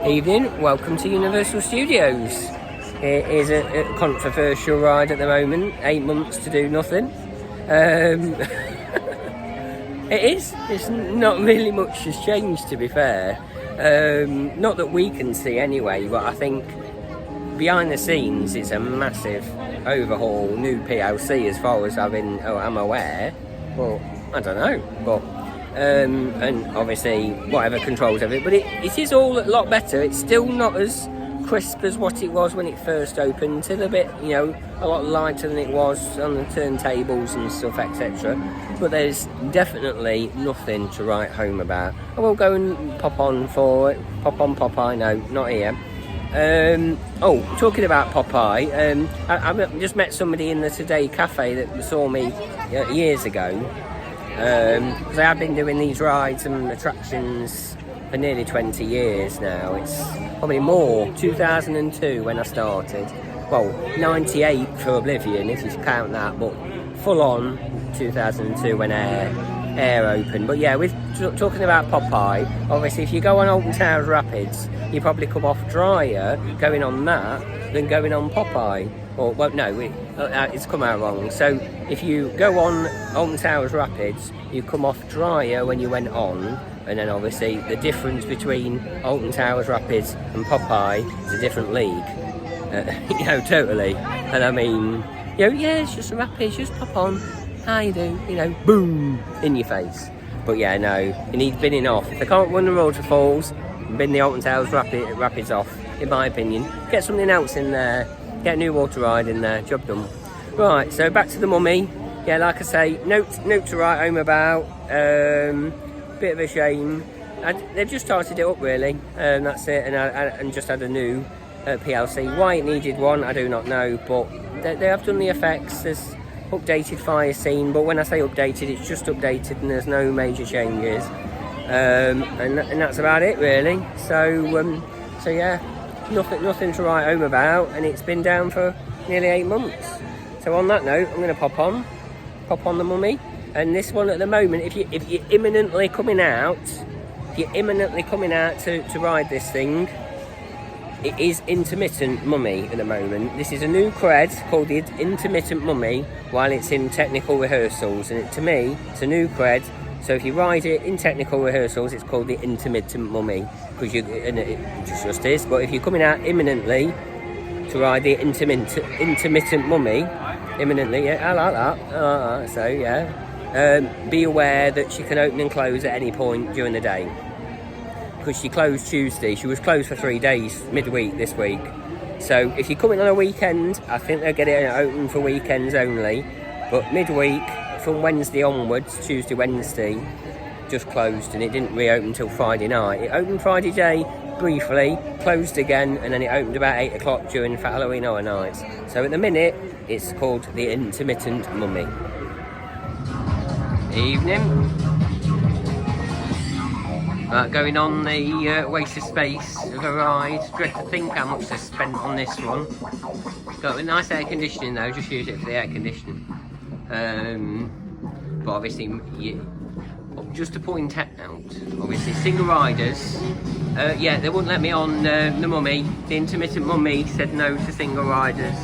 Evening, welcome to Universal Studios. It is a controversial ride at the moment, 8 months to do nothing. It is, it's not really much has changed, to be fair. Not that we can see anyway, but I think behind the scenes it's a massive overhaul, new PLC as far as I'm aware. Well, I don't know, but and obviously whatever controls of it, but it is all a lot better. It's still not as crisp as what it was when it first opened, still a bit, a lot lighter than it was on the turntables and stuff, etc. But there's definitely nothing to write home about. I will go and pop on Popeye, no, not here. Talking about Popeye, I just met somebody in the Today Cafe that saw me years ago. Because I have been doing these rides and attractions for nearly 20 years now. It's probably more, 2002 when I started. Well, 98 for Oblivion, if you count that, but full on 2002 when Air opened. But yeah, talking about Popeye, obviously if you go on Alton Towers Rapids, you probably come off drier going on that than going on Popeye. Or, well, no, it's come out wrong. So if you go on Alton Towers Rapids, you come off drier when you went on, and then obviously the difference between Alton Towers Rapids and Popeye is a different league. Totally. And I mean, yeah, it's just a Rapids, just pop on. How you do? Boom, in your face. But yeah, no, you need binning off. If they can't run the road to Falls, bin the Alton Towers Rapids off, in my opinion. Get something else in there. Get a new water ride in there, job done. Right, so back to the Mummy. Yeah, like I say, note to write home about. Bit of a shame. They've just started it up really, that's it, and just had a new PLC. Why it needed one, I do not know, but they have done the effects. There's updated fire scene, but when I say updated, it's just updated and there's no major changes. And that's about it really. So yeah. Nothing to write home about, and it's been down for nearly 8 months. So on that note, I'm going to pop on the Mummy. And this one at the moment, if you're imminently coming out to ride this thing, it is Intermittent Mummy at the moment. This is a new cred called the Intermittent Mummy while it's in technical rehearsals, and to me, it's a new cred. So if you ride it in technical rehearsals, it's called the Intermittent Mummy, because it just is. But if you're coming out imminently to ride the intermittent Mummy, imminently, yeah, I like that. So yeah, be aware that she can open and close at any point during the day, because she closed Tuesday. She was closed for 3 days midweek this week. So if you're coming on a weekend, I think they'll get it open for weekends only. But midweek, from Wednesday onwards, Tuesday, Wednesday, just closed, and it didn't reopen until Friday night. It opened Friday day briefly, closed again, and then it opened about 8 o'clock during Halloween Horror Nights. So at the minute, it's called the Intermittent Mummy. Evening. Going on the waste of space of a ride. Dread to think how much they spent on this one. Got a nice air conditioning though, just use it for the air conditioning. But obviously, just to point out, obviously single riders, they wouldn't let me on the Mummy. The Intermittent Mummy said no to single riders.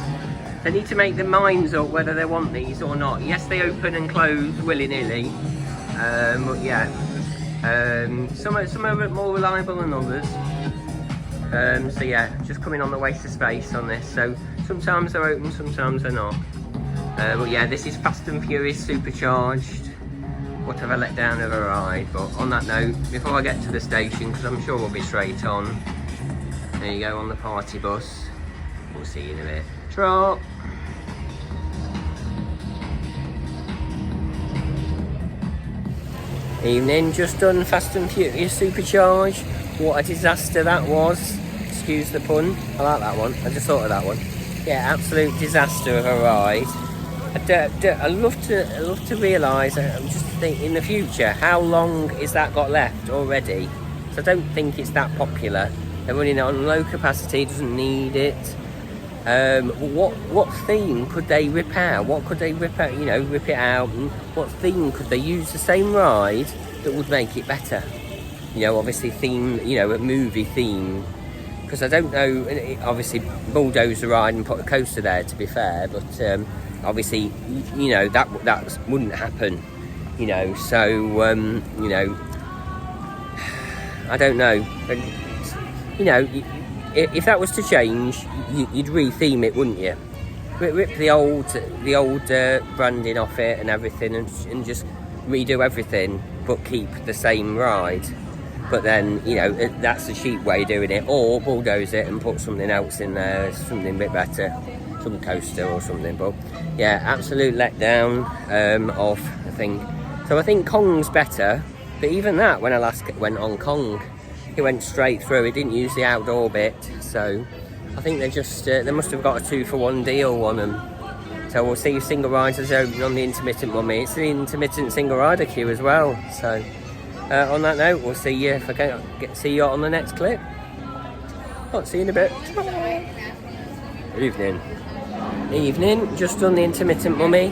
They need to make their minds up whether they want these or not. Yes, they open and close willy-nilly, but yeah, some are a bit more reliable than others. So yeah, just coming on the waste of space on this. So sometimes they're open, sometimes they're not. But yeah, this is Fast and Furious Supercharged. What have I let down of a ride? But on that note, before I get to the station, because I'm sure we'll be straight on, there you go, on the party bus. We'll see you in a bit. Trot! Evening, just done Fast and Furious Supercharged. What a disaster that was. Excuse the pun. I like that one. I just thought of that one. Yeah, absolute disaster of a ride. I love to realise, I'm just thinking in the future, how long is that got left already? So I don't think it's that popular. They're running it on low capacity, doesn't need it. What theme could they rip out? What could they rip out? Rip it out. And what theme could they use the same ride that would make it better? Obviously theme. A movie theme. because I don't know, obviously bulldoze the ride and put a coaster there, to be fair, but obviously, you know, that wouldn't happen, you know, so, you know, I don't know, but, you know, if that was to change, you'd re-theme it, wouldn't you? Rip the old branding off it and everything, and just redo everything, but keep the same ride. But then, you know, that's the cheap way of doing it. Or bulldoze it and put something else in there, something a bit better, some coaster or something. But yeah, absolute letdown of the thing. So I think Kong's better. But even that, when I last went on Kong, it went straight through. It didn't use the outdoor bit. So I think they just they must have got a 2-for-1 deal on them. So we'll see if single riders open on the intermittent mummy. It's the intermittent single rider queue as well. So. On that note, we'll see you if I can see you on the next clip. I'll see you in a bit. Evening. Just done the intermittent mummy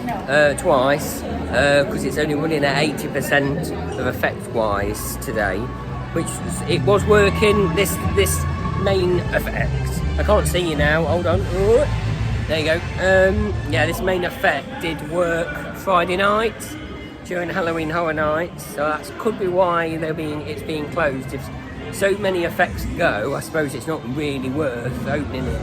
twice because it's only running at 80% of effect-wise today, which it was working. This main effect. I can't see you now. Hold on. Ooh. There you go. Yeah, this main effect did work Friday night. During Halloween Horror Nights, so that could be why it's being closed. If so many effects go, I suppose it's not really worth opening it.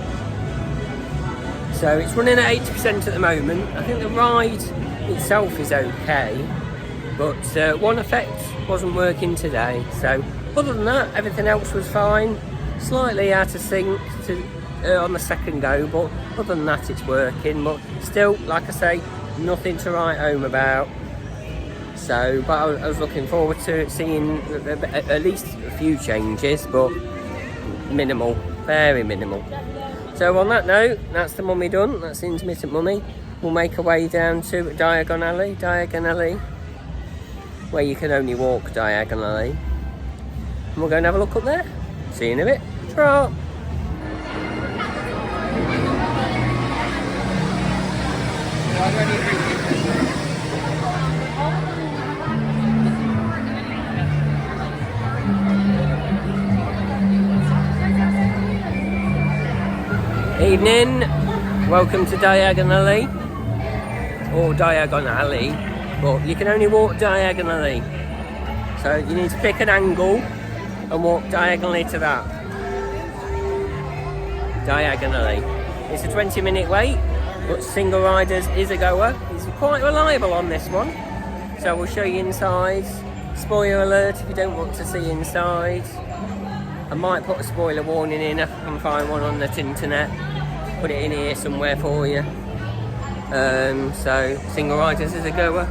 So it's running at 80% at the moment. I think the ride itself is okay, but one effect wasn't working today. So other than that, everything else was fine. Slightly out of sync on the second go, but other than that, it's working. But still, like I say, nothing to write home about. So, but I was looking forward to seeing at least a few changes, but minimal, very minimal. So on that note, that's the mummy done, that's the intermittent mummy. We'll make our way down to Diagon Alley, where you can only walk diagonally. And we'll go and have a look up there. See you in a bit. Ta-ra! Evening, welcome to Diagon Alley, or Diagon Alley, but you can only walk diagonally, so you need to pick an angle and walk diagonally to that. Diagonally. It's a 20-minute wait, but single riders is a goer. He's quite reliable on this one, so we'll show you inside. Spoiler alert if you don't want to see inside. I might put a spoiler warning in if I can find one on the internet. Put it in here somewhere for you. So single riders is a goer.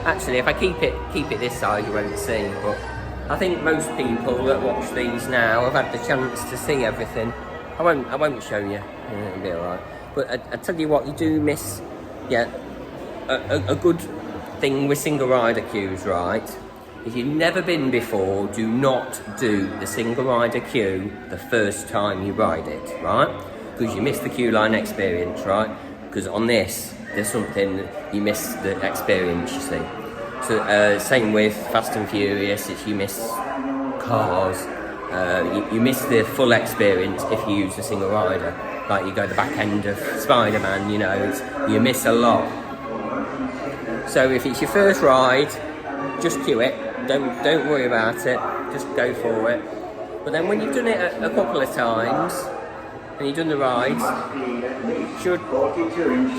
Actually, if I keep it this side, you won't see. But I think most people that watch these now have had the chance to see everything. I won't show you. It'll be alright. But I tell you what, you do miss. Yeah, a good thing with single rider queues, right? If you've never been before, do not do the single rider queue the first time you ride it, right? Because you miss the queue line experience, right? Because on this, there's something you miss the experience, you see. So same with Fast and Furious, it's you miss cars. You miss the full experience if you use a single rider. Like you go the back end of Spider-Man, you know, you miss a lot. So if it's your first ride, just queue it. Don't worry about it. Just go for it. But then when you've done it a couple of times and you've done the rides, shall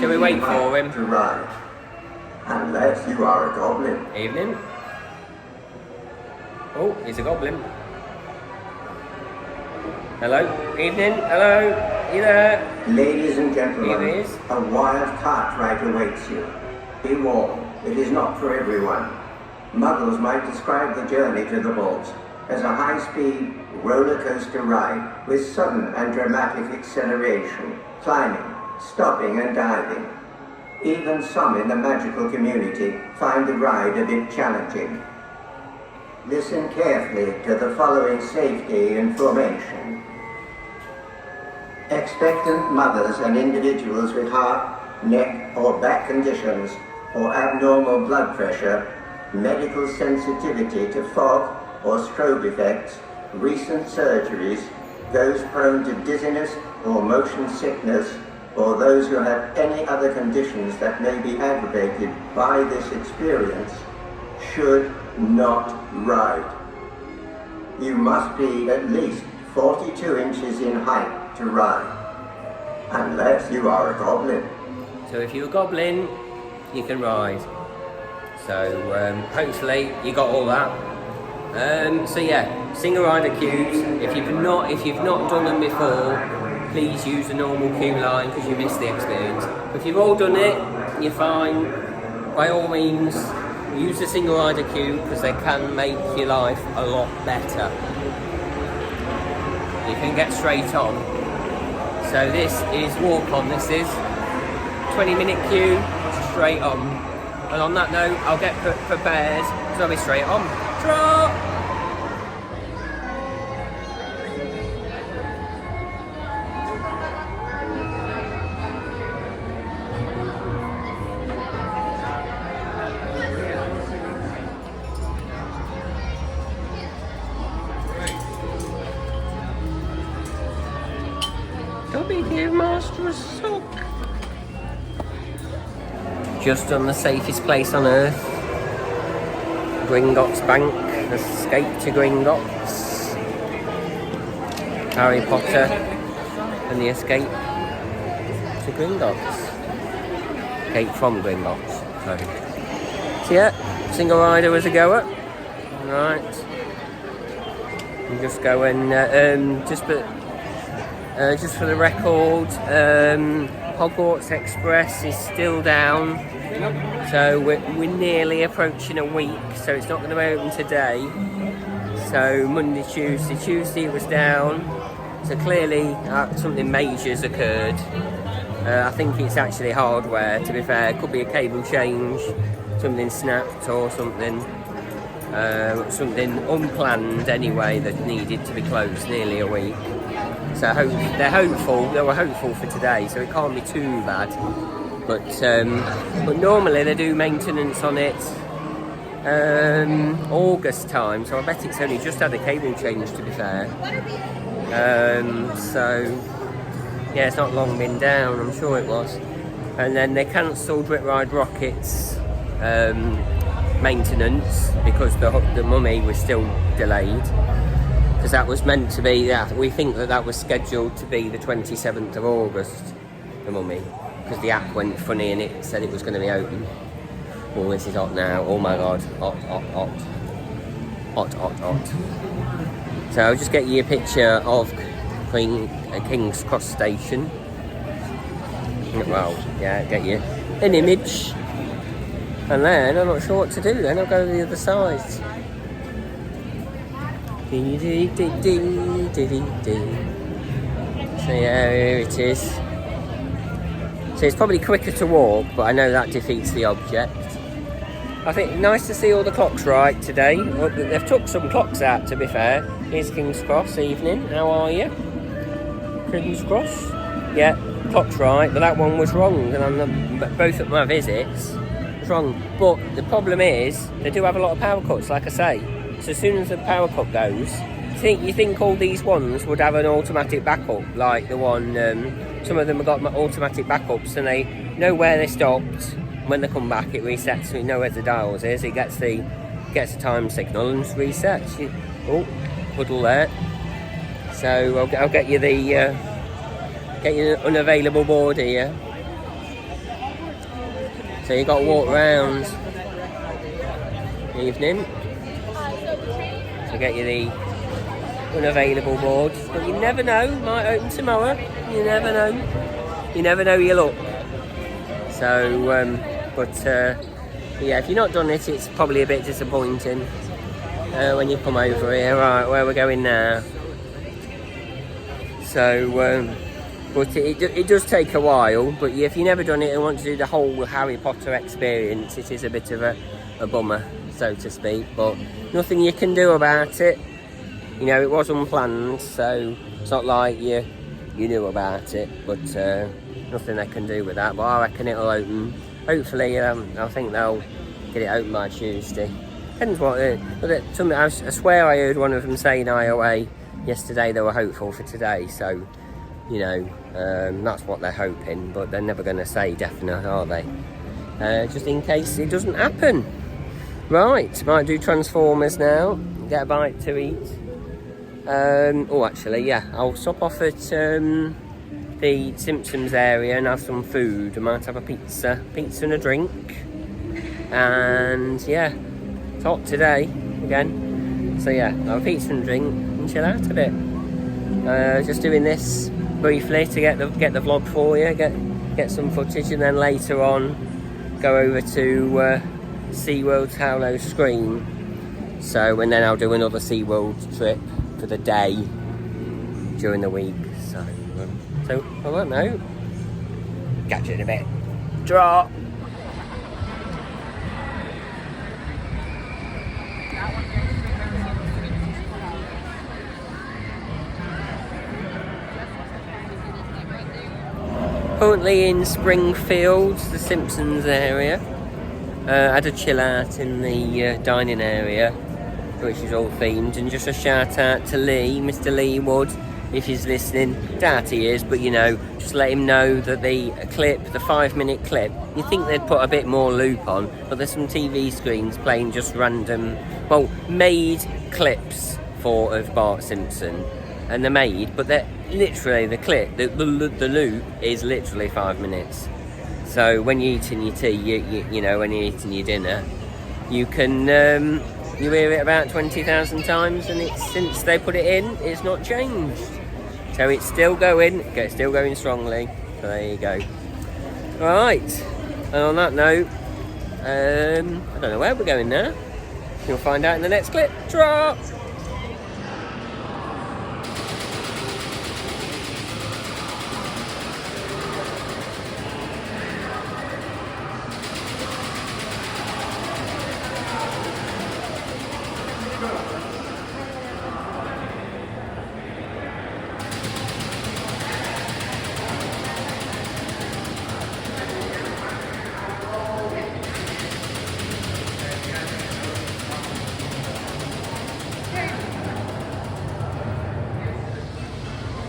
we wait for him? To ride, unless you are a goblin. Evening. Oh, he's a goblin. Hello. Evening. Hello. You there? Ladies and gentlemen, Here he is. a wild cart ride awaits you. Be warned, it is not for everyone. Muggles might describe the journey to the vault as a high-speed roller coaster ride with sudden and dramatic acceleration, climbing, stopping and diving. Even some in the magical community find the ride a bit challenging. Listen carefully to the following safety information. Expectant mothers and individuals with heart, neck or back conditions or abnormal blood pressure, medical sensitivity to fog or strobe effects, recent surgeries, those prone to dizziness or motion sickness, or those who have any other conditions that may be aggravated by this experience, should not ride. You must be at least 42 inches in height to ride, unless you are a goblin. So if you're a goblin, you can ride. So hopefully you got all that. So yeah, single rider queues. If you've not done them before, please use the normal queue line because you missed the experience. But if you've all done it, you're fine. By all means, use the single rider queue because they can make your life a lot better. You can get straight on. So this is walk on. This is 20-minute queue straight on. And on that note, I'll get prepared because I'll be straight on. Drop! Here, Master of Sock. Just on the safest place on earth. Gringotts Bank. Escape to Gringotts. Harry Potter and the escape to Gringotts. Escape from Gringotts. Sorry. So yeah, single rider as a goer. Right. I'm just going. Just for the record, Hogwarts Express is still down, so we're nearly approaching a week, so it's not going to be open today. So Monday, Tuesday it was down, so clearly something major's occurred. I think it's actually hardware, to be fair. It could be a cable change, something snapped or something. Something unplanned anyway that needed to be closed nearly a week. So they were hopeful for today, so it can't be too bad. But normally they do maintenance on it August time, so I bet it's only just had a cable change, to be fair. So yeah, it's not long been down, I'm sure it was. And then they cancelled Rip Ride Rocket's maintenance because the mummy was still delayed. Because that was meant to be, we think that was scheduled to be the 27th of August, the mummy, because the app went funny and it said it was going to be open. Oh, this is hot now, oh my god, hot. So I'll just get you a picture of King's Cross Station. Well, yeah, get you an image. And then, I'm not sure what to do then, I'll go to the other side. So yeah, here it is. So it's probably quicker to walk, but I know that defeats the object. I think nice to see all the clocks right today. Well, they've took some clocks out, to be fair. Here's King's Cross, evening. How are you? King's Cross? Yeah, clock's right, but that one was wrong. And on both of my visits, it's wrong. But the problem is, they do have a lot of power cuts, like I say. So as soon as the power cut goes, you think all these ones would have an automatic backup, like the one, some of them have got automatic backups and they know where they stopped. When they come back it resets, so you know where the dials is, it gets the time signal and resets. Oh, puddle there. So I'll get you the unavailable board here. So you got to walk round. Evening. To get you the unavailable board, but you never know, might open tomorrow. You never know your luck. So yeah, if you're not done it, it's probably a bit disappointing when you come over here. Right, where we're going now. So but it does take a while, but if you've never done it and want to do the whole Harry Potter experience, it is a bit of a bummer, so to speak, but nothing you can do about it. You know, it was unplanned, so it's not like you knew about it, but nothing they can do with that. But I reckon it'll open, hopefully, I think they'll get it open by Tuesday. Depends what. I swear I heard one of them saying IOA yesterday. They were hopeful for today, so you know that's what they're hoping. But they're never going to say definite, are they? Just in case it doesn't happen. Right, might do Transformers now. Get a bite to eat. Oh, actually, yeah, I'll stop off at the Simpsons area and have some food. I might have a pizza and a drink. And yeah, it's hot today again. So yeah, I'll have a pizza and drink and chill out a bit. Just doing this briefly to get the vlog for you, get some footage, and then later on go over to SeaWorld's Howlow Scream. So, and then I'll do another SeaWorld trip for the day during the week. So on that note, catch you in a bit. Draw. Currently in Springfield, the Simpsons area. Had a chill out in the dining area, which is all themed, and just a shout out to Lee, Mr. Lee Wood, if he's listening. Doubt he is, but you know, just let him know that the 5-minute clip, you think they'd put a bit more loop on, but there's some TV screens playing just random, well, made clips of Bart Simpson, and they're made, but they're literally the clip, the loop is literally 5 minutes. So when you're eating your tea, you know, when you're eating your dinner, you can you hear it about 20,000 times, and since they put it in, it's not changed. So it's still going strongly. So there you go. Right, and on that note, I don't know where we're going now. You'll find out in the next clip. Drop.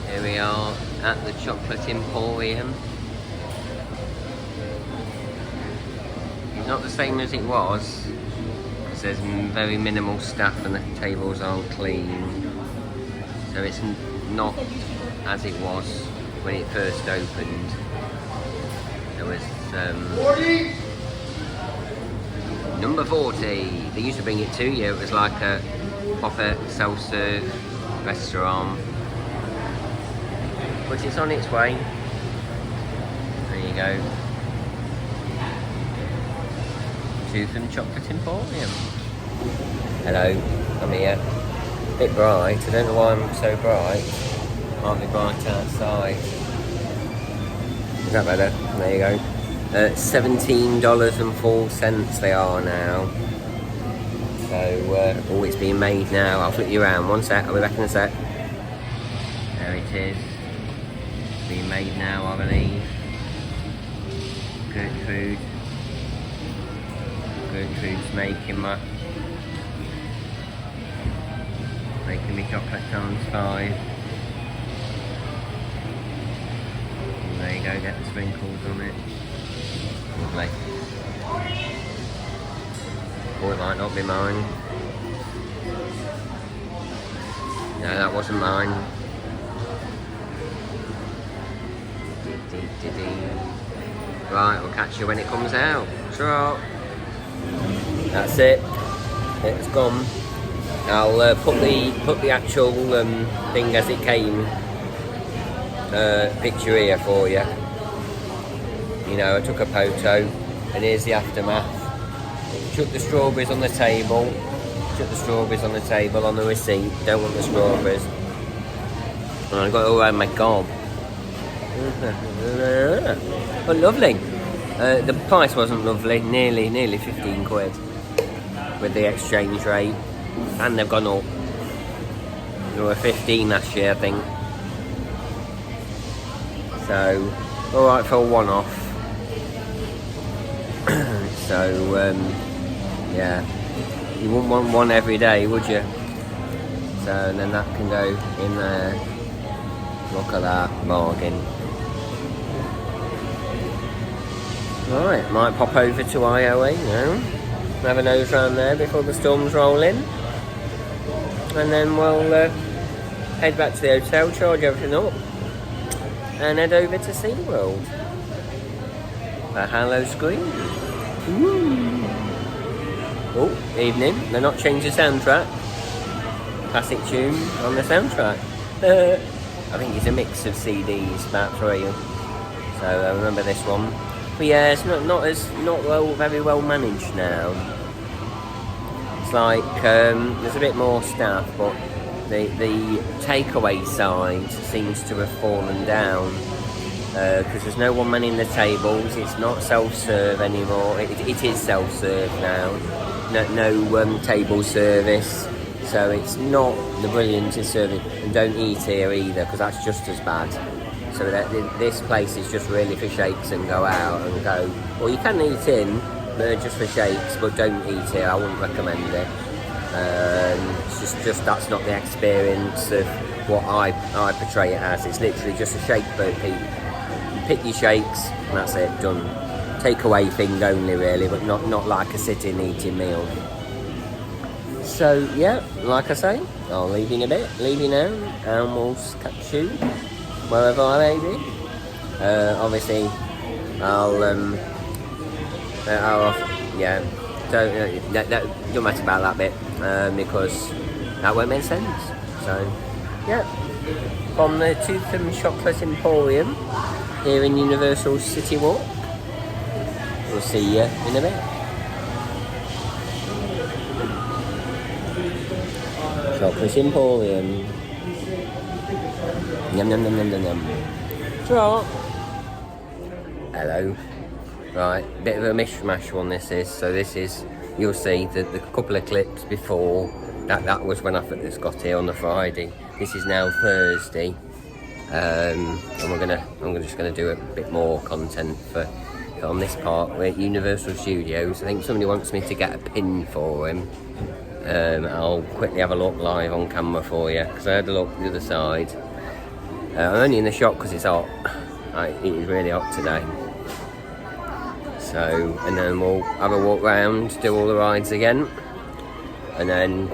Here we are at the Chocolate Emporium. It's not the same as it was, because there's very minimal staff and the tables aren't clean. So it's not as it was when it first opened. There was number 40. They used to bring it to you. It was like a proper self-serve restaurant. But it's on its way. There you go. To some Chocolate Emporium. Hello, I'm here. A bit bright. I don't know why I'm so bright. Might be bright outside. Is that better? There you go. $17.04 they are now. So, oh, it's being made now. I'll flip you around. One sec. I'll be back in a sec. There it is. Being made now, I believe. Gertrude's making me chocolate times 5. And there you go, get the sprinkles on it. Lovely. Or it might not be mine. No, that wasn't mine. Right, we'll catch you when it comes out. Trot. That's it. It's gone. I'll put the actual thing as it came picture here for you. You know, I took a photo, and here's the aftermath. Chuck the strawberries on the table. Chuck the strawberries on the table on the receipt. Don't want the strawberries. And I got it all around my gob. But lovely. The price wasn't lovely. Nearly 15 quid with the exchange rate, and they've gone up. They were 15 last year, I think. So, all right for a one-off. So, yeah. You wouldn't want one every day, would you? So, and then that can go in there. Look at that, bargain. Right, might pop over to IOE now. Have a nose round there before the storms roll in. And then we'll head back to the hotel, charge everything up, and head over to SeaWorld. A Hallow Screen. Ooh. Oh, evening. They're not changed the soundtrack. Classic tune on the soundtrack. I think it's a mix of CDs, about 3. So I remember this one. But yeah, it's not very well managed now. It's like there's a bit more staff, but the takeaway side seems to have fallen down because there's no one manning the tables. It's not self-serve anymore. It is self-serve now. No table service. So it's not the brilliantest service. And don't eat here either, because that's just as bad. So this place is just really for shakes and go out and go. Well, you can eat in, but just for shakes, but don't eat here. I wouldn't recommend it. It's just that's not the experience of what I portray it as. It's literally just a shake boat. You pick your shakes, and that's it, done. Takeaway thing only, really, but not like a sitting eating meal. So yeah, like I say, I'll leave you in a bit, leave you now, and we'll catch you wherever I may be. Obviously, I'll yeah, don't matter about that bit because that won't make sense. So yeah, from the Tooth and Chocolate Emporium here in Universal CityWalk. We'll see you in a bit. Chocolate Emporium. Yum yum yum yum yum yum. Drop. Hello. Right, bit of a mishmash one this is. So this is, you'll see the couple of clips before. That was when I first got here on the Friday. This is now Thursday. And I'm just gonna do a bit more content on this part. We're at Universal Studios. I think somebody wants me to get a pin for him. I'll quickly have a look live on camera for you, because I had a look the other side. I'm only in the shop because it's hot. It is really hot today. So, and then we'll have a walk round, do all the rides again, and then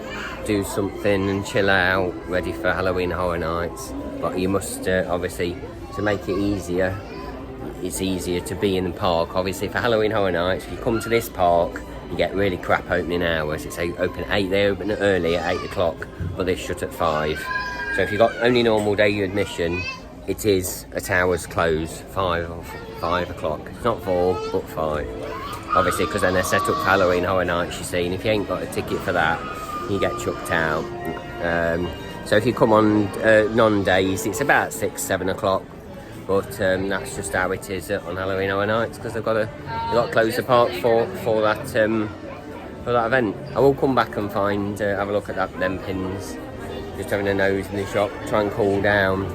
do something and chill out, ready for Halloween Horror Nights. But you must, obviously, to make it easier, it's easier to be in the park. Obviously, for Halloween Horror Nights, if you come to this park, you get really crap opening hours. It's open at 8, they open early at 8 o'clock, but they shut at 5. So if you've got only normal day admission, it is at hours close, 5 o'clock. It's not 4, but 5. Obviously, because then they're set up for Halloween Horror Nights, you see, and if you ain't got a ticket for that, you get chucked out. So if you come on non-days, it's about 6, 7 o'clock. But that's just how it is on Halloween Horror Nights, because they've got to close the park for that event. I will come back and have a look at them pins. Just having a nose in the shop, try and cool down.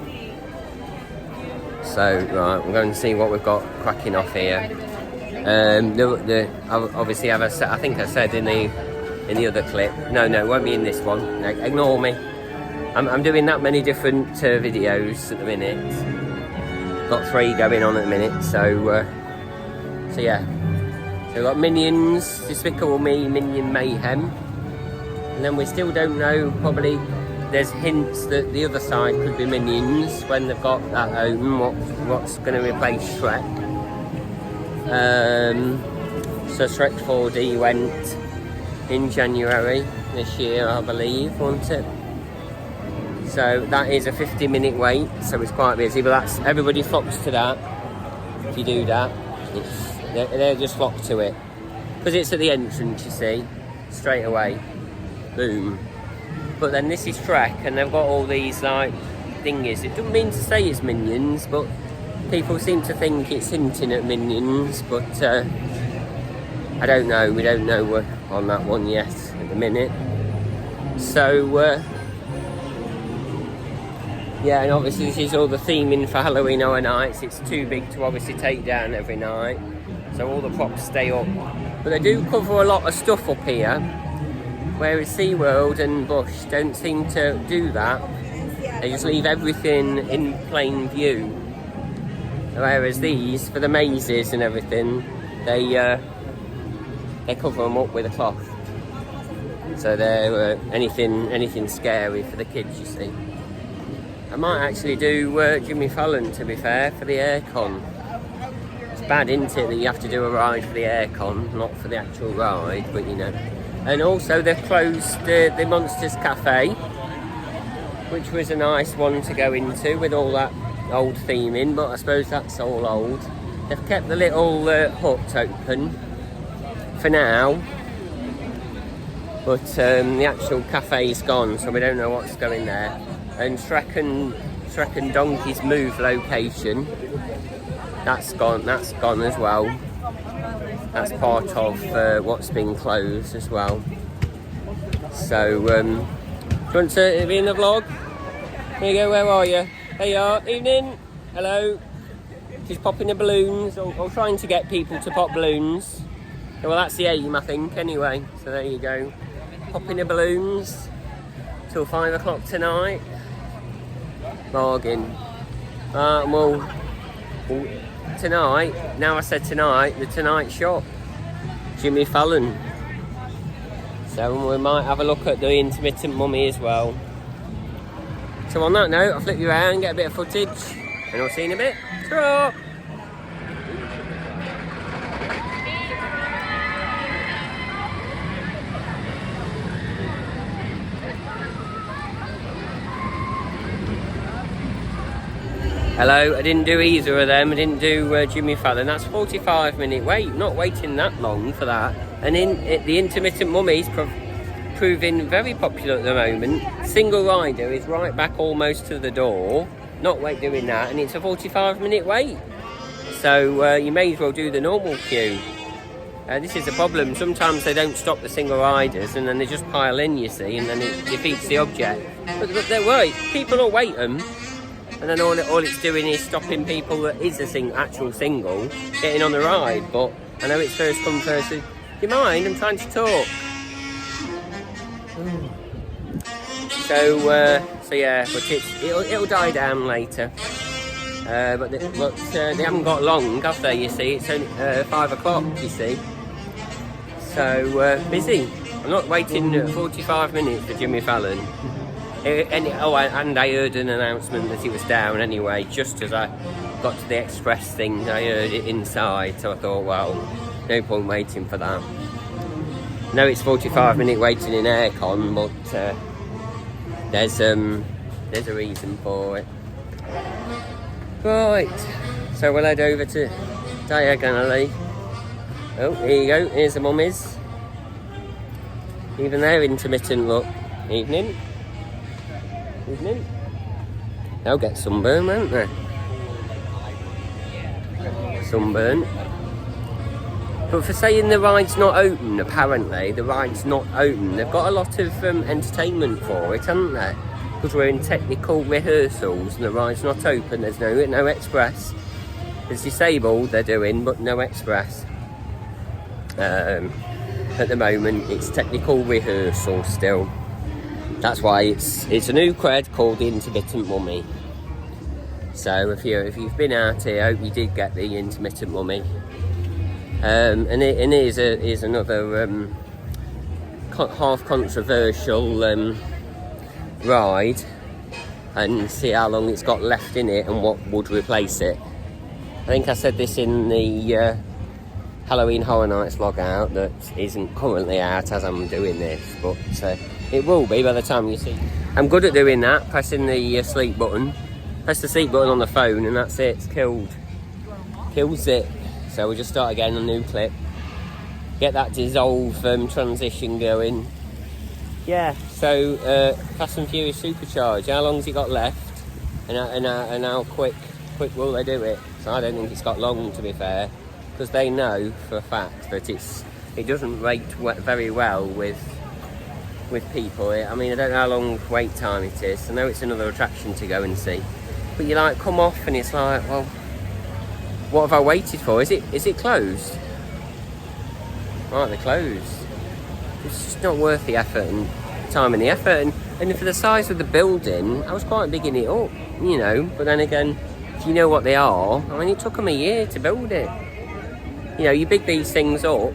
So right, we're going to see what we've got cracking off here. Obviously, I think I said in the other clip. No, it won't be in this one. Ignore me. I'm doing that many different videos at the minute. Got 3 going on at the minute, so yeah. So we've got Minions, Despicable Me, Minion Mayhem, and then we still don't know. Probably there's hints that the other side could be Minions when they've got that open. What's going to replace Shrek? So Shrek 4D went in January this year, I believe, wasn't it? So that is a 50-minute wait, so it's quite busy, but everybody flocks to that. If you do that, they'll just flock to it. Because it's at the entrance, you see, straight away. Boom. But then this is Shrek, and they've got all these, like, thingies. It doesn't mean to say it's Minions, but people seem to think it's hinting at Minions, but I don't know. We don't know on that one yet at the minute. So, yeah, and obviously this is all the theming for Halloween Horror Nights. It's too big to obviously take down every night, so all the props stay up. But they do cover a lot of stuff up here. Whereas SeaWorld and Bush don't seem to do that. They just leave everything in plain view. Whereas these, for the mazes and everything, they cover them up with a cloth. So they're anything scary for the kids, you see. I might actually do Jimmy Fallon, to be fair, for the aircon. It's bad, isn't it, that you have to do a ride for the aircon, not for the actual ride, but you know. And also they've closed the Monsters Cafe, which was a nice one to go into with all that old theming, but I suppose that's all old. They've kept the little hut open for now, but the actual cafe's gone, so we don't know what's going there. And Shrek and Donkey's Move location, that's gone as well. That's part of what's been closed as well. So, do you want to be in the vlog? Here you go, where are you? There you are, evening, hello. She's popping the balloons, or trying to get people to pop balloons. Well, that's the aim, I think, anyway. So there you go, popping the balloons till 5 o'clock tonight. Bargain. Well, tonight, now I said tonight, the Tonight Shop, Jimmy Fallon. So we might have a look at the Intermittent Mummy as well. So on that note, I'll flip you around, get a bit of footage, and I'll see you in a bit. Ta-ra! Hello, I didn't do either of them. I didn't do Jimmy Fallon. That's a 45-minute wait. Not waiting that long for that. And the Intermittent Mummy's proving very popular at the moment. Single rider is right back almost to the door. Not doing that, and it's a 45-minute wait. So you may as well do the normal queue. This is the problem. Sometimes they don't stop the single riders, and then they just pile in, you see, and then it defeats the object. But they're right. People will wait them. And then all it's doing is stopping people that is actual single getting on the ride. But I know it's first come first. Do you mind? I'm trying to talk. So yeah, but it'll die down later. But they haven't got long, have they? You see, it's only 5 o'clock. You see, so busy. I'm not waiting 45 minutes for Jimmy Fallon. And I heard an announcement that it was down anyway, just as I got to the express thing. I heard it inside, so I thought, well, no point waiting for that. No, it's 45-minute waiting in aircon, but there's a reason for it. Right, so we'll head over to Diagon Alley. Oh, here you go, here's the mummies. Even they're intermittent, look. Evening. Evening. They'll get sunburn, won't they? Sunburn. But for saying the ride's not open, apparently the ride's not open. They've got a lot of entertainment for it, haven't they? Because we're in technical rehearsals and the ride's not open. There's no express. It's disabled they're doing, but no express. At the moment, it's technical rehearsal still. That's why it's a new cred called the Intermittent Mummy. So if you've been out here, I hope you did get the Intermittent Mummy. And here's another half controversial ride, and see how long it's got left in it and what would replace it. I think I said this in the Halloween Horror Nights vlog out that isn't currently out as I'm doing this, but it will be by the time you see. I'm good at doing that, pressing the sleep button. Press the sleep button on the phone and that's it, it's killed. Kills it. So we'll just start again, a new clip. Get that dissolve transition going. Yeah, so Fast and Furious Supercharge, how long's it got left? And how quick will they do it? So I don't think it's got long, to be fair, because they know for a fact that it doesn't rate very well with people. I mean, I don't know how long wait time it is. I know it's another attraction to go and see, but you like come off and it's like, well, what have I waited for? Is it closed? Right, they're closed. it's just not worth the effort and time and the effort. And for the size of the building, I was quite bigging it up, you know. But then again, if you know what they are, I mean, it took them a year to build it. You know, you big these things up.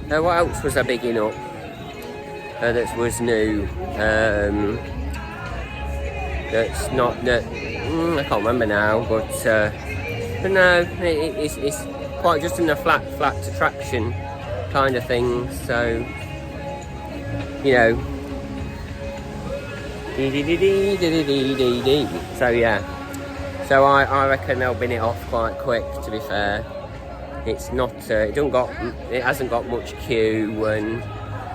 What else was I bigging up that was new? That's not that I can't remember now, but no, it's quite just in a flat attraction kind of thing. So you know, so yeah. So I reckon they'll bin it off quite quick. To be fair, it's not. It hasn't got much queue,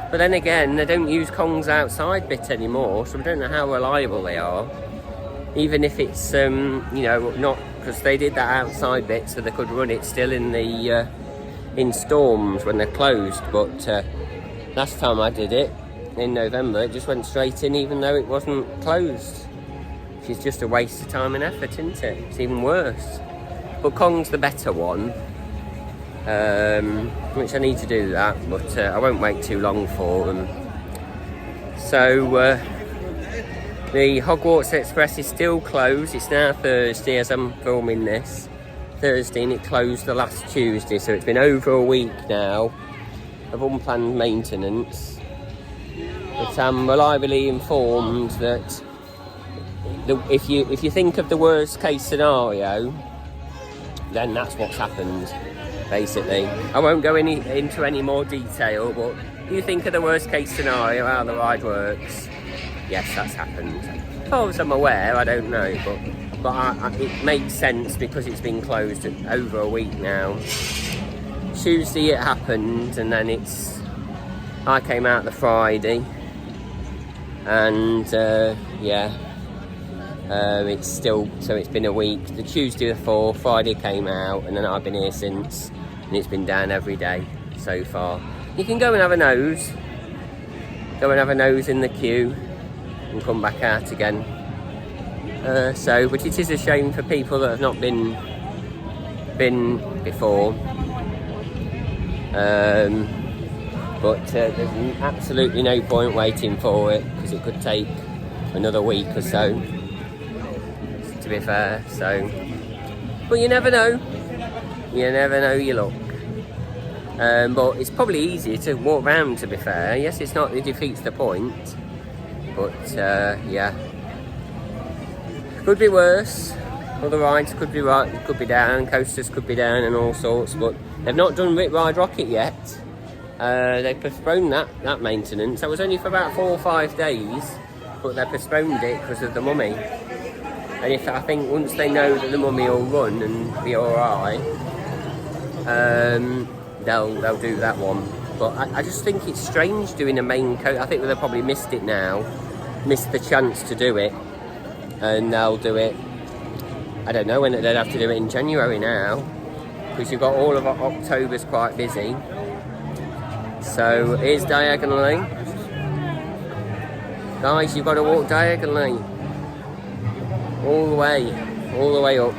but then again, they don't use Kong's outside bit anymore, so we don't know how reliable they are. Even if it's you know, not, because they did that outside bit so they could run it still in the in storms when they're closed. But last time I did it in November, it just went straight in even though it wasn't closed. Which is just a waste of time and effort, isn't it? It's even worse. But Kong's the better one, which I need to do that, but I won't wait too long for them. So the Hogwarts Express is still closed. It's now Thursday as I'm filming this. Thursday, and it closed the last Tuesday, so it's been over a week now of unplanned maintenance. But I'm reliably informed that if you think of the worst case scenario, then that's what's happened, basically. I won't go into any more detail, but if you think of the worst case scenario, how the ride works, yes, that's happened. As far as I'm aware, I don't know, but it makes sense because it's been closed over a week now. Tuesday it happened, and then I came out the Friday, and it's still, so it's been a week. The Tuesday the 4th, Friday came out, and then I've been here since, and it's been down every day so far. You can go and have a nose. Go and have a nose in the queue and come back out again. But it is a shame for people that have not been before. But there's absolutely no point waiting for it because it could take another week or so, to be fair. So, but you never know. You never know your luck. But it's probably easier to walk around, to be fair. Yes, it's not, it defeats the point. But yeah, could be worse. Other rides could be right, could be down, coasters could be down, and all sorts. But they've not done Rip Ride Rocket yet. They postponed that maintenance. That was only for about 4 or 5 days, but they postponed it because of the mummy. And I think once they know that the mummy will run and be all right, they'll do that one. But I just think it's strange doing a main coaster. I think they've probably missed it now, missed the chance to do it, and they'll do it. I don't know when they'd have to do it in January now, because you've got all of October's quite busy. So here's Diagon Alley. Guys, you've got to walk diagonally all the way up.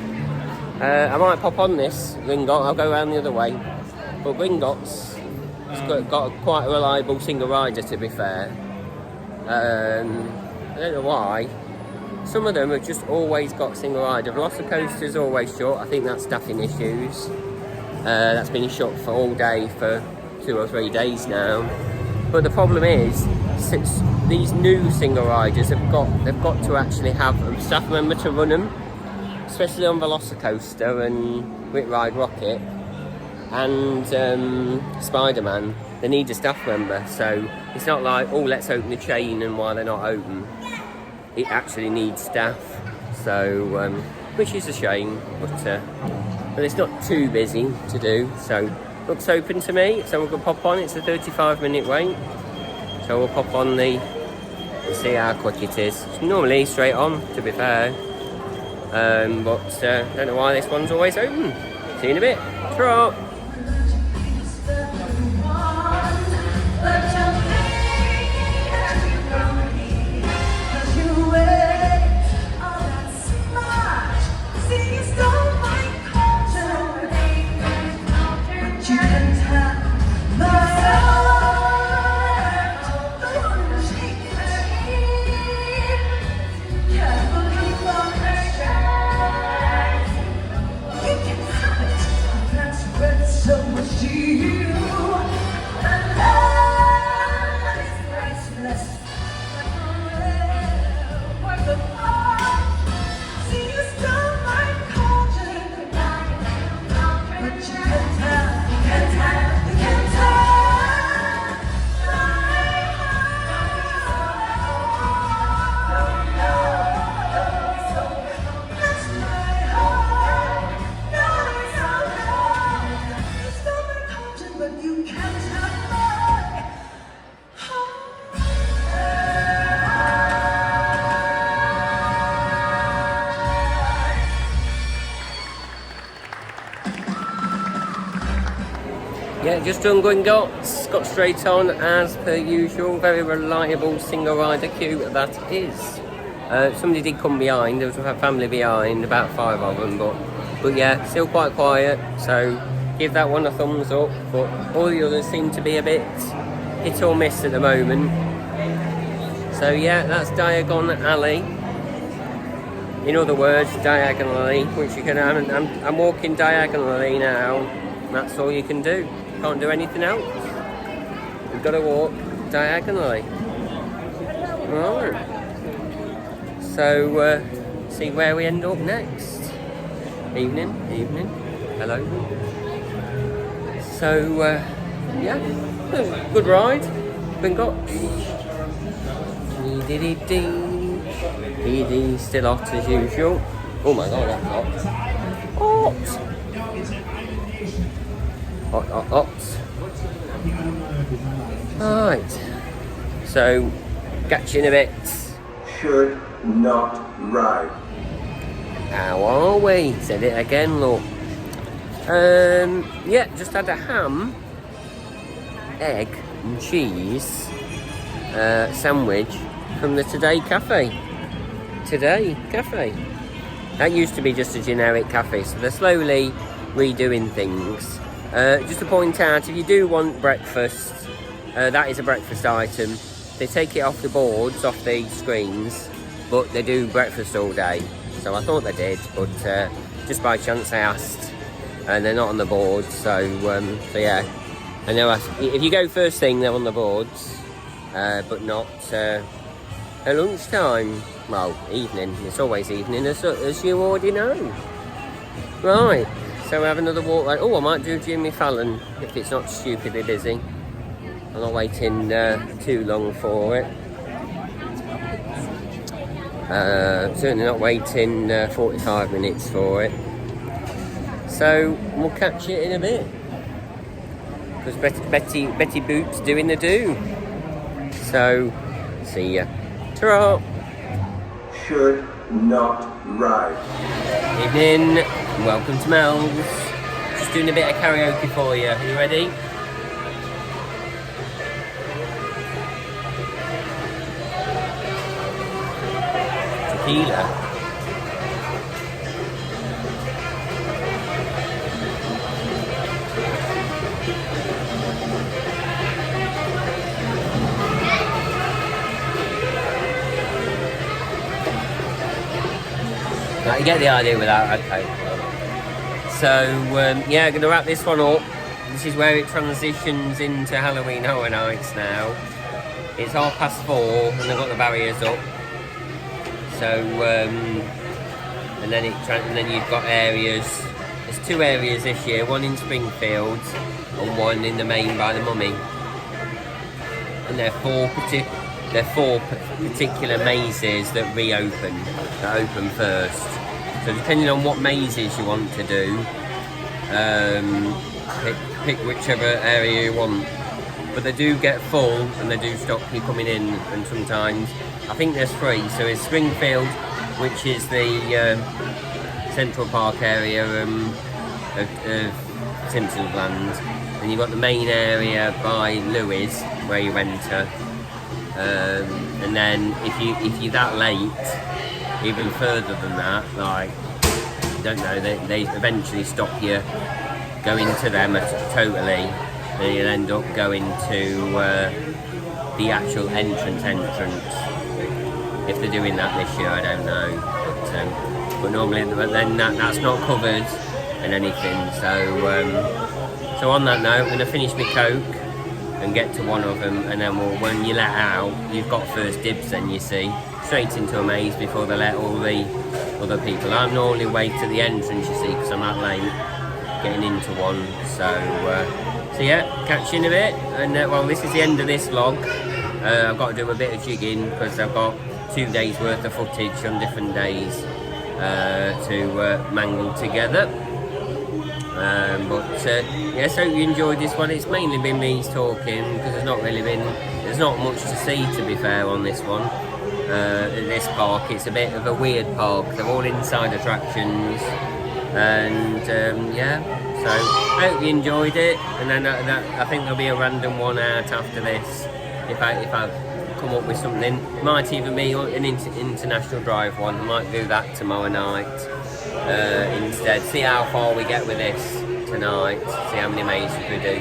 I might pop on this Gringot. I'll go around the other way. But Gringot's got quite a reliable single rider, to be fair. I don't know why. Some of them have just always got single rider. Velocicoaster's always short. I think that's staffing issues. That's been shut for all day for 2 or 3 days now. But the problem is, since these new single riders they've got to actually have a staff member to run them, especially on Velocicoaster and Rip Ride Rocket and Spider-Man. They need a staff member, so it's not like, oh, let's open the chain and while they're not open. It actually needs staff, so which is a shame, but it's not too busy to do, so looks open to me, so we'll go pop on. It's a 35-minute wait, so we'll pop on and see how quick it is. It's normally straight on, to be fair, but don't know why this one's always open. See you in a bit. Ta-ra! yeah, just done got straight on as per usual. Very reliable single rider queue that is. Somebody did come behind, there was a family behind, about 5 of them, but yeah, still quite quiet, so give that one a thumbs up. But all the others seem to be a bit hit or miss at the moment. So yeah, that's Diagon Alley. In other words, diagonally, which you can. I'm walking diagonally now. That's all you can do. Can't do anything else. You've got to walk diagonally. Right. So see where we end up next. Evening. Hello. So yeah, good ride. Been got. Still hot as usual. Oh my god, that's hot. Right. So, catch you in a bit. Should not ride. How are we? Said it again, look. Yeah, just had a ham, egg and cheese sandwich from the Today Cafe. That used to be just a generic cafe, so they're slowly redoing things. Just to point out, if you do want breakfast, that is a breakfast item. They take it off the boards, off the screens, but they do breakfast all day. So I thought they did, but just by chance I asked, and they're not on the board. So yeah, I know if you go first thing, they're on the boards, but not at lunchtime. Well, evening. It's always evening, as you already know. Right. So we have another walk. Oh, I might do Jimmy Fallon if it's not stupidly busy. I'm not waiting too long for it. Certainly not waiting 45 minutes for it. So we'll catch you in a bit. Because Betty Boot's doing the do. So, see ya. Ta-ra! Should not ride. Evening, welcome to Mel's. Just doing a bit of karaoke for you. Are you ready? Tequila. Right, you get the idea with that, okay. So, yeah, going to wrap this one up. This is where it transitions into Halloween Horror Nights now. It's 4:30 and they've got the barriers up. So, and then you've got areas. There's 2 areas this year, one in Springfield and one in the Main by the Mummy. And they're four particular mazes that open first. So depending on what mazes you want to do, pick whichever area you want. But they do get full and they do stop you coming in, and sometimes I think there's 3. So it's Springfield, which is the Central Park area of Simpsons Land. Then you've got the main area by Lewis where you enter. And then if you're that late, even further than that, like, I don't know, they eventually stop you going to them totally, and you'll end up going to the actual entrance. If they're doing that this year, I don't know, but normally, then that's not covered and anything. So on that note, I'm going to finish my Coke and get to one of them, and then when you let out, you've got first dibs then, you see, straight into a maze before they let all the other people. I normally wait at the entrance, you see, because I'm that late getting into one. So yeah, catch you in a bit. And well, this is the end of this vlog. I've got to do a bit of jigging because I've got 2 days worth of footage on different days to mangle together. But yes, hope you enjoyed this one. It's mainly been me talking because there's not much to see, to be fair, on this one. At this park, it's a bit of a weird park. They're all inside attractions. And yeah, so I hope you enjoyed it. And then I think there'll be a random one out after this if I come up with something. Might even be an international drive one. I might do that tomorrow night instead. See how far we get with this tonight. See how many mazes we do.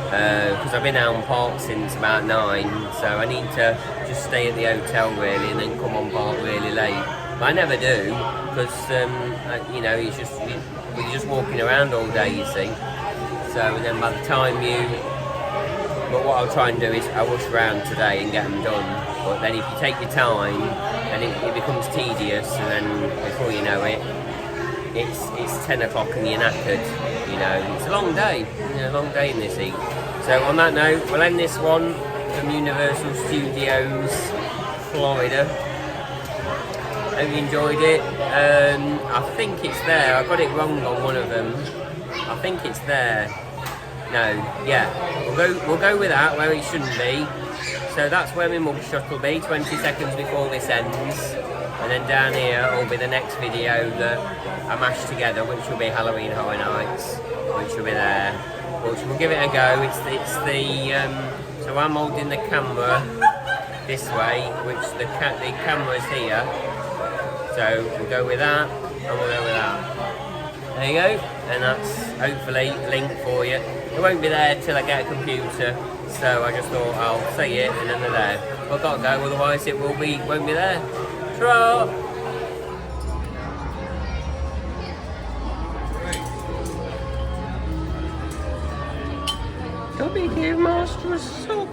Because I've been out on park since about 9, so I need to just stay at the hotel really and then come on park really late. But I never do, because you know, we're just walking around all day, you see. So and then by the time but what I'll try and do is I'll rush around today and get them done. But then if you take your time, then it becomes tedious, and then before you know it, it's 10 o'clock and you're knackered. You know, it's a long day, a long day in this heat. So on that note, we'll end this one from Universal Studios, Florida. Hope you enjoyed it. I think it's there. I got it wrong on one of them. I think it's there. No, yeah. We'll go with that where it shouldn't be. So that's where my mugshot will be, 20 seconds before this ends. And then down here will be the next video that I mashed together, which will be Halloween Horror Nights, which will be there. Which we'll give it a go. It's the so I'm holding the camera this way, which the camera's here. So we'll go with that, and we'll go with that. There you go, and that's hopefully a link for you. It won't be there till I get a computer, so I just thought I'll say it and then they're there. I've got to go, otherwise it won't be there. Ta-ra! Don't be here, master of silk.